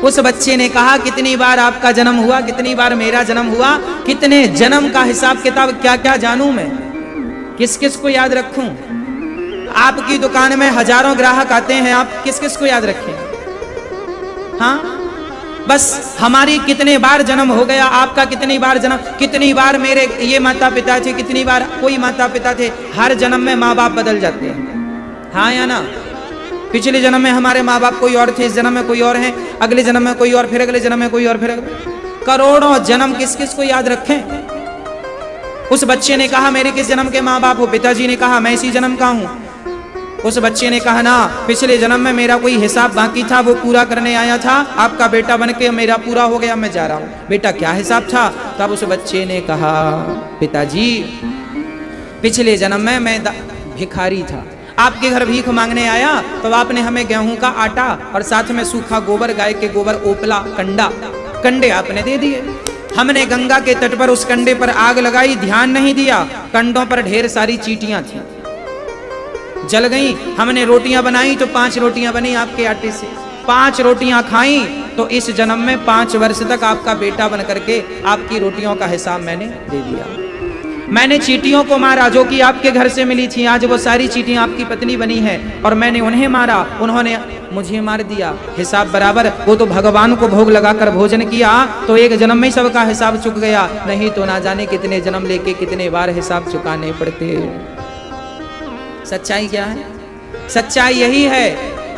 उस बच्चे ने कहा कितनी बार आपका जन्म हुआ, कितनी बार मेरा जन्म हुआ, कितने जन्म का हिसाब किताब क्या क्या जानूं मैं, किस किस को याद रखूं? आपकी दुकान में हजारों ग्राहक आते हैं, आप किस किस को याद रखें? हाँ, बस हमारी कितने बार जन्म हो गया, आपका कितनी बार जन्म, कितनी बार मेरे ये माता पिता थे, कितनी बार कोई माता पिता थे। हर जन्म में माँ बाप बदल जाते हैं, हाँ या ना? पिछले जन्म में हमारे माँ बाप कोई और थे, इस जन्म में कोई और हैं, अगले जन्म में कोई और, फिर अगले जन्म में कोई और, फिर करोड़ों जन्म किस किस को याद रखें? उस बच्चे ने कहा मेरे किस जन्म के माँ बाप हो? पिताजी ने कहा मैं इसी जन्म का हूं। उस बच्चे ने कहा ना, पिछले जन्म में मेरा कोई हिसाब बाकी था, वो पूरा करने आया था, आपका बेटा बन के मेरा पूरा हो गया, मैं जा रहा हूं। बेटा क्या हिसाब था? तब उस बच्चे ने कहा पिताजी पिछले जन्म में मैं भिखारी था, आपके घर भीख मांगने आया तो आपने हमें गेहूं का आटा और साथ में सूखा गोबर, गाय के गोबर, ओपला, कंडे आपने दे दिए। हमने गंगा के तट पर उस कंडे पर आग लगाई, ध्यान नहीं दिया, कंडों पर ढेर सारी चींटियां थी, जल गई। हमने रोटियां बनाई तो 5 रोटियां बनी आपके आटे से, 5 रोटियां खाई तो इस जन्म में 5 वर्ष तक आपका बेटा बन करके आपकी रोटियों का हिसाब मैंने दे दिया। मैंने चींटियों को मारा जो कि आपके घर से मिली थी, आज वो सारी चींटियां आपकी पत्नी बनी है, और मैंने उन्हें मारा, उन्होंने मुझे मार दिया, हिसाब बराबर। वो तो भगवान को भोग लगाकर भोजन किया तो एक जन्म में सबका हिसाब चुक गया, नहीं तो ना जाने कितने जन्म लेके कितने बार हिसाब चुकाने पड़ते। सच्चाई क्या है? सच्चाई यही है,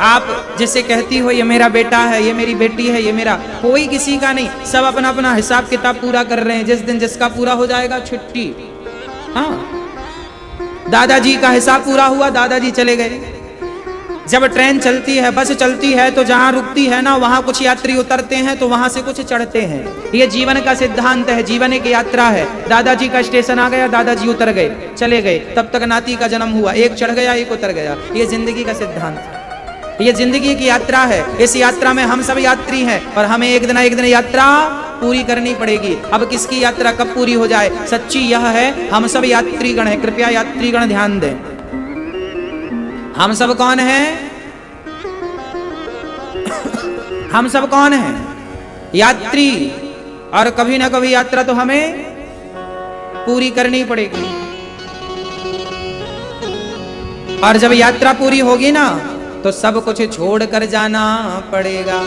आप जैसे कहती हो ये मेरा बेटा है, ये मेरी बेटी है, ये मेरा, कोई किसी का नहीं, सब अपना अपना हिसाब किताब पूरा कर रहे हैं। जिस दिन जिसका पूरा हो जाएगा छुट्टी। हाँ, दादाजी का हिसाब पूरा हुआ, दादाजी चले गए। जब ट्रेन चलती है, बस चलती है तो जहां रुकती है ना, वहां कुछ यात्री उतरते हैं तो वहां से कुछ चढ़ते हैं। ये जीवन का सिद्धांत है, जीवन एक यात्रा है। दादाजी का स्टेशन आ गया, दादाजी उतर गए, चले गए, तब तक नाती का जन्म हुआ, एक चढ़ गया, एक उतर गया। ये जिंदगी का सिद्धांत है, ये जिंदगी की यात्रा है। इस यात्रा में हम सब यात्री हैं और हमें एक दिन यात्रा पूरी करनी पड़ेगी। अब किसकी यात्रा कब पूरी हो जाए, सच्ची यह है हम सब यात्रीगण हैं। कृपया यात्रीगण ध्यान दें, हम सब कौन हैं? हम सब कौन हैं? यात्री। और कभी ना कभी यात्रा तो हमें पूरी करनी पड़ेगी। और जब यात्रा पूरी होगी ना तो सब कुछ छोड़ कर जाना पड़ेगा।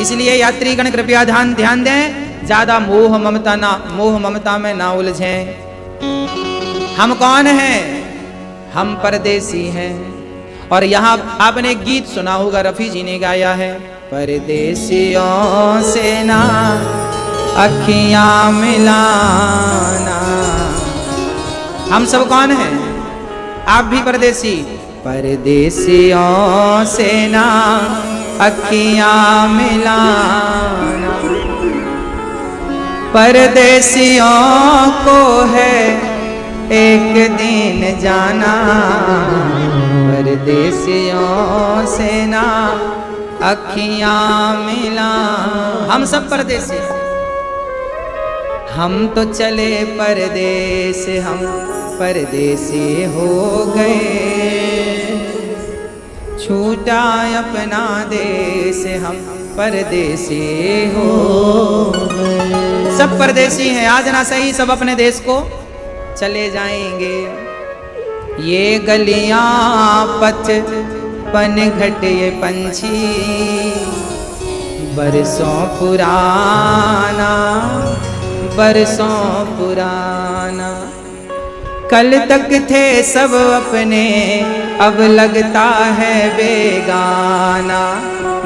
इसलिए यात्रीगण कृपया ध्यान दें, ज्यादा मोह ममता में ना उलझें। हम कौन हैं? हम परदेसी हैं। और यहाँ आपने एक गीत सुना होगा, रफी जी ने गाया है, परदेसियों से ना अखियां मिलाना। हम सब कौन हैं? आप भी परदेसी। परदेसियों से ना अखियां मिलाना, परदेसियों को है एक दिन जाना, परदेसियों से ना अखियां मिला। हम सब परदेसी, हम तो चले परदेस, हम परदेसी हो गए, छूटा अपना देश, हम परदेसी हो गए। सब परदेसी हैं, आज ना सही सब अपने देश को चले जाएंगे। ये गलियां पथ पनघट ये पंछी बरसों पुराना, बरसों पुराना। कल तक थे सब अपने, अब लगता है बेगाना,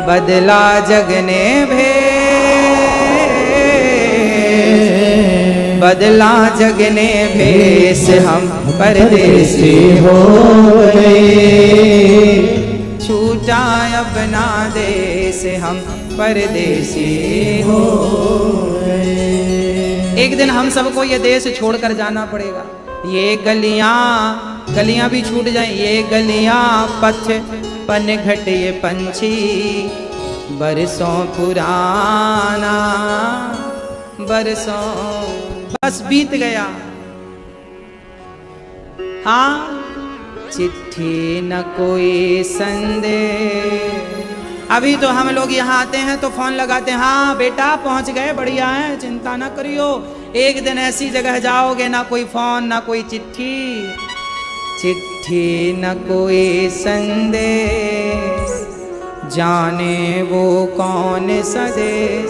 बदला जग ने बदला जग ने भेष, हम परदेसी हो गए, छूटा अपना देश, हम परदेसी हो गए। एक दिन हम सबको ये देश छोड़कर जाना पड़ेगा। ये गलियां भी छूट जाएं, ये गलियां पथ पनघट ये पंछी बरसों पुराना, बरसों बस बीत गया। हाँ, चिट्ठी न कोई संदेश। अभी तो हम लोग यहाँ आते हैं तो फोन लगाते हैं, हाँ बेटा पहुंच गए, बढ़िया है, चिंता ना करियो। एक दिन ऐसी जगह जाओगे ना कोई फोन ना कोई चिट्ठी, चिट्ठी न कोई संदेश, जाने वो कौन सा देश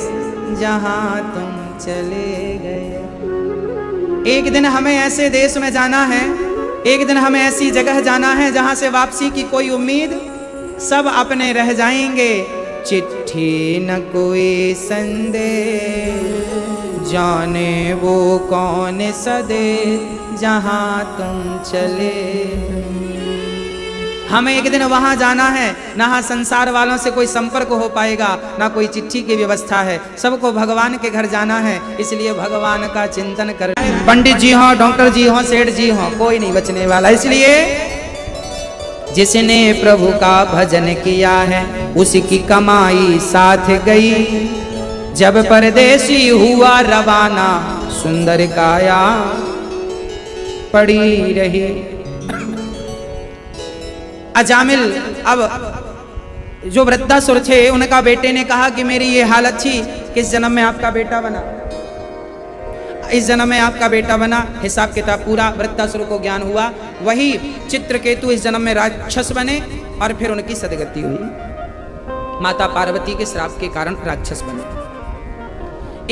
जहाँ तुम चले गए। एक दिन हमें ऐसे देश में जाना है, एक दिन हमें ऐसी जगह जाना है जहाँ से वापसी की कोई उम्मीद, सब अपने रह जाएंगे। चिट्ठी न कोई संदेश, जाने वो कौन सा देश जहाँ तुम चले। हमें एक दिन वहां जाना है, ना संसार वालों से कोई संपर्क हो पाएगा, ना कोई चिट्ठी की व्यवस्था है, सबको भगवान के घर जाना है। इसलिए भगवान का चिंतन कर, पंडित जी हो, डॉक्टर जी हो, सेठ जी हो, कोई नहीं बचने वाला। इसलिए जिसने प्रभु का भजन किया है उसकी कमाई साथ गई, जब परदेसी हुआ रवाना सुंदर काया पड़ी रही। अजामिल, अब जो वृद्धासुर थे उनका बेटे ने कहा कि मेरी ये हालत थी, किस जन्म में आपका बेटा बना, इस जन्म में आपका बेटा बना। हिसाब किताब पूरा वृद्धासुर को ज्ञान हुआ। वही चित्रकेतु इस जन्म में राक्षस बने और फिर उनकी सदगति हुई, माता पार्वती के श्राप के कारण राक्षस बने।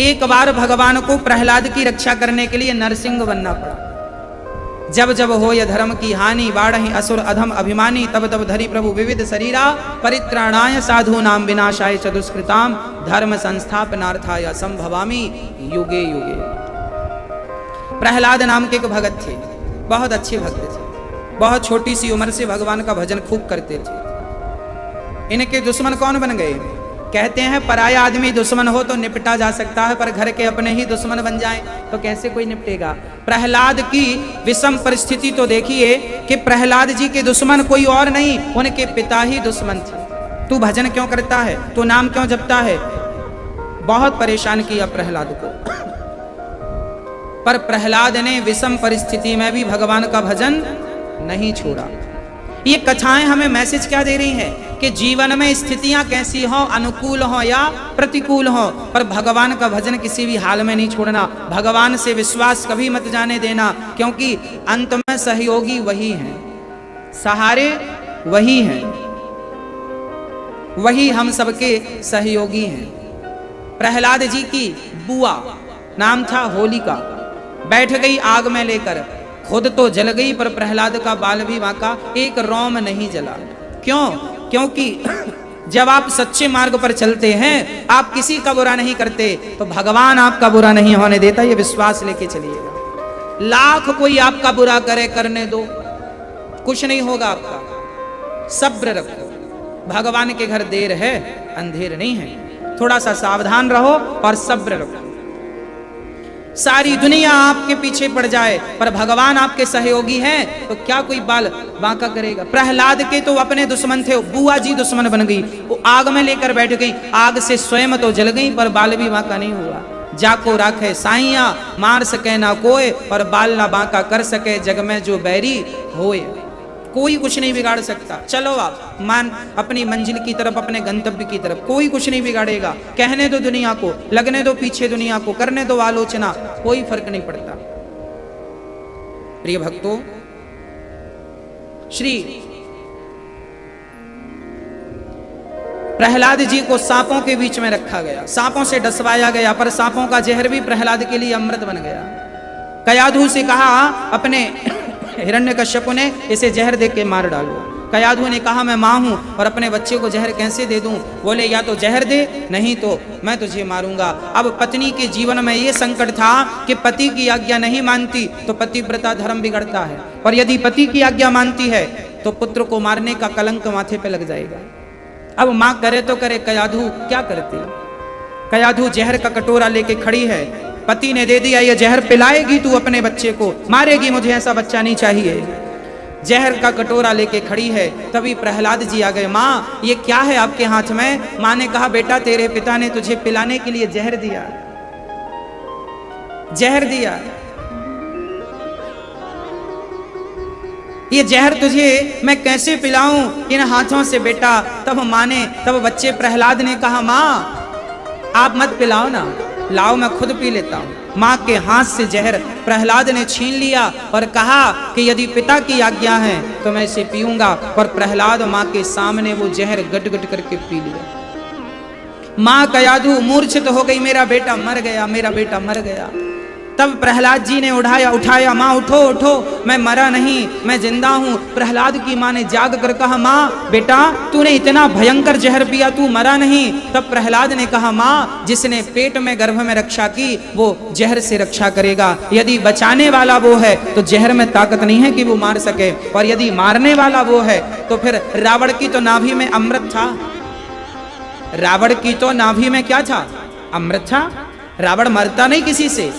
एक बार भगवान को प्रहलाद की रक्षा करने के लिए नरसिंह बनना पड़ा। जब जब हो य धर्म की हानि, बाढ़हि असुर अधम अभिमानी, तब तब धरि प्रभु विविध शरीरा, परित्राणाय साधु नाम विनाशाय चतुष्कृताम, धर्म संस्थापनार्थाय संभवामि युगे युगे। प्रहलाद नाम के एक भगत थे, बहुत अच्छे भक्त थे, बहुत छोटी सी उम्र से भगवान का भजन खूब करते थे। इनके दुश्मन कौन बन गए? कहते हैं पराया आदमी दुश्मन हो तो निपटा जा सकता है, पर घर के अपने ही दुश्मन बन जाएं तो कैसे कोई निपटेगा। प्रहलाद की विषम परिस्थिति तो देखिए कि प्रहलाद जी के दुश्मन कोई और नहीं, उनके पिता ही दुश्मन थे। तू भजन क्यों करता है, तू नाम क्यों जपता है, बहुत परेशान किया प्रहलाद को। पर प्रहलाद ने विषम परिस्थिति में भी भगवान का भजन नहीं छोड़ा। ये कथाएं हमें मैसेज क्या दे रही हैं कि जीवन में स्थितियां कैसी हो, अनुकूल हो या प्रतिकूल हो, पर भगवान का भजन किसी भी हाल में नहीं छोड़ना। भगवान से विश्वास कभी मत जाने देना, क्योंकि अंत में सहयोगी वही हैं, सहारे वही हैं, वही हम सबके सहयोगी हैं। प्रहलाद जी की बुआ नाम था होलिका, बैठ गई आग में लेकर, खुद तो जल गई पर प्रहलाद का बाल भी वहां का एक रोम नहीं जला। क्यों? क्योंकि जब आप सच्चे मार्ग पर चलते हैं, आप किसी का बुरा नहीं करते, तो भगवान आपका बुरा नहीं होने देता। ये विश्वास लेके चलिएगा। लाख कोई आपका बुरा करे, करने दो, कुछ नहीं होगा आपका। सब्र रखो, भगवान के घर देर है अंधेर नहीं है। थोड़ा सा सावधान रहो और सब्र रखो। सारी दुनिया आपके पीछे पड़ जाए पर भगवान आपके सहयोगी हैं तो क्या कोई बाल बांका करेगा। प्रहलाद के तो अपने दुश्मन थे, बुआ जी दुश्मन बन गई, वो आग में लेकर बैठ गई, आग से स्वयं तो जल गई पर बाल भी बांका नहीं हुआ। जाको राखे साइया, मार सके ना कोई, और बाल ना बांका कर सके, जग में जो बैरी होए। कोई कुछ नहीं बिगाड़ सकता। चलो आप मान अपनी मंजिल की तरफ, अपने गंतव्य की तरफ, कोई कुछ नहीं बिगाड़ेगा। कहने दो दुनिया को, लगने दो पीछे दुनिया को, करने दो आलोचना, कोई फर्क नहीं पड़ता। प्रिय भक्तों, श्री प्रहलाद जी को सांपों के बीच में रखा गया, सांपों से डसवाया गया, पर सांपों का जहर भी प्रहलाद के लिए अमृत बन गया। कयाधु से कहा अपने हिरण्यकश्यप ने, इसे जहर दे के मार डालो। कयाधु ने कहा मैं मां हूं और अपने बच्चे को जहर कैसे दे दूं? बोले या तो जहर दे, नहीं तो मैं तुझे मारूंगा। अब पत्नी के जीवन में यह संकट था कि पति की आज्ञा नहीं मानती तो पतिव्रता धर्म बिगड़ता है, और यदि पति की आज्ञा मानती है तो पुत्र को मारने का कलंक माथे पे लग जाएगा। अब मां करे तो करे, कयाधु क्या करती? कयाधु जहर का कटोरा लेके खड़ी है, पति ने दे दिया, ये जहर पिलाएगी तू अपने बच्चे को, मारेगी, मुझे ऐसा बच्चा नहीं चाहिए। जहर का कटोरा लेके खड़ी है। तभी प्रहलाद जी आ गए, माँ ये क्या है आपके हाथ में? माँ ने कहा बेटा तेरे पिता ने तुझे पिलाने के लिए जहर दिया, जहर दिया। ये जहर तुझे मैं कैसे पिलाऊं इन हाथों से बेटा? तब बच्चे प्रहलाद ने कहा माँ आप मत पिलाओ ना, लाओ मैं खुद पी लेता हूं। मां के हाथ से जहर प्रहलाद ने छीन लिया और कहा कि यदि पिता की आज्ञा है तो मैं इसे पीऊंगा। और प्रहलाद मां के सामने वो जहर गट गट करके पी लिया। मां कयाधु मूर्छित हो गई, मेरा बेटा मर गया, मेरा बेटा मर गया। तब प्रहलाद जी ने उठाया, माँ उठो उठो, मैं मरा नहीं, मैं जिंदा हूं। प्रहलाद की माँ ने जाग कर कहा माँ बेटा तूने इतना भयंकर जहर पिया, तू मरा नहीं। तब प्रहलाद ने कहा माँ जिसने पेट में गर्भ में रक्षा की वो जहर से रक्षा करेगा। यदि बचाने वाला वो है तो जहर में ताकत नहीं है कि वो मार सके, और यदि मारने वाला वो है तो फिर रावण की तो नाभि में अमृत था। रावण की तो नाभि में क्या था? अमृत था। रावण मरता नहीं किसी से,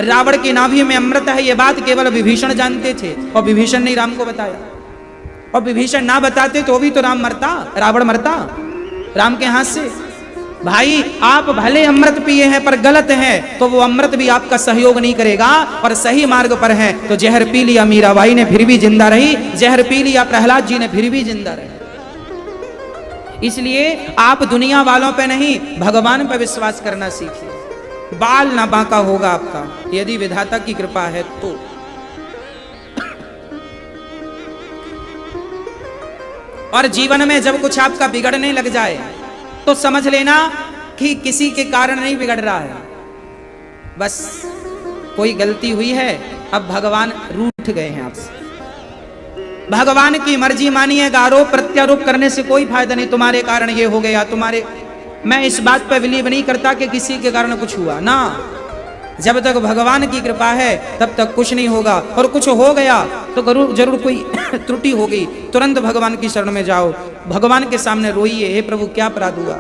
रावण की नाभि में अमृत है। ये बात केवल विभीषण जानते थे और विभीषण ने राम को बताया, और विभीषण ना बताते तो भी तो राम मरता, रावण मरता राम के हाथ से। भाई आप भले अमृत पिए हैं पर गलत है तो वो अमृत भी आपका सहयोग नहीं करेगा, और सही मार्ग पर है तो जहर पी लिया मीराबाई ने फिर भी जिंदा रही, जहर पी लिया प्रहलाद जी ने फिर भी जिंदा रहे। इसलिए आप दुनिया वालों पे नहीं भगवान पर विश्वास करना सीखिए। बाल ना बांका होगा आपका यदि विधाता की कृपा है तो। और जीवन में जब कुछ आपका बिगड़ने लग जाए तो समझ लेना कि किसी के कारण नहीं बिगड़ रहा है, बस कोई गलती हुई है, अब भगवान रूठ गए हैं आपसे। भगवान की मर्जी मानिएगा, आरोप प्रत्यारोप करने से कोई फायदा नहीं। तुम्हारे कारण ये हो गया, तुम्हारे, मैं इस बात पर बिलीव नहीं करता कि किसी के कारण कुछ हुआ ना। जब तक भगवान की कृपा है तब तक कुछ नहीं होगा, और कुछ हो गया तो जरूर कोई त्रुटि हो गई, तुरंत भगवान की शरण में जाओ, भगवान के सामने रोइए, हे प्रभु क्या अपराध हुआ।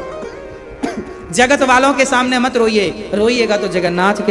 जगत वालों के सामने मत रोइए, रोइएगा तो जगन्नाथ के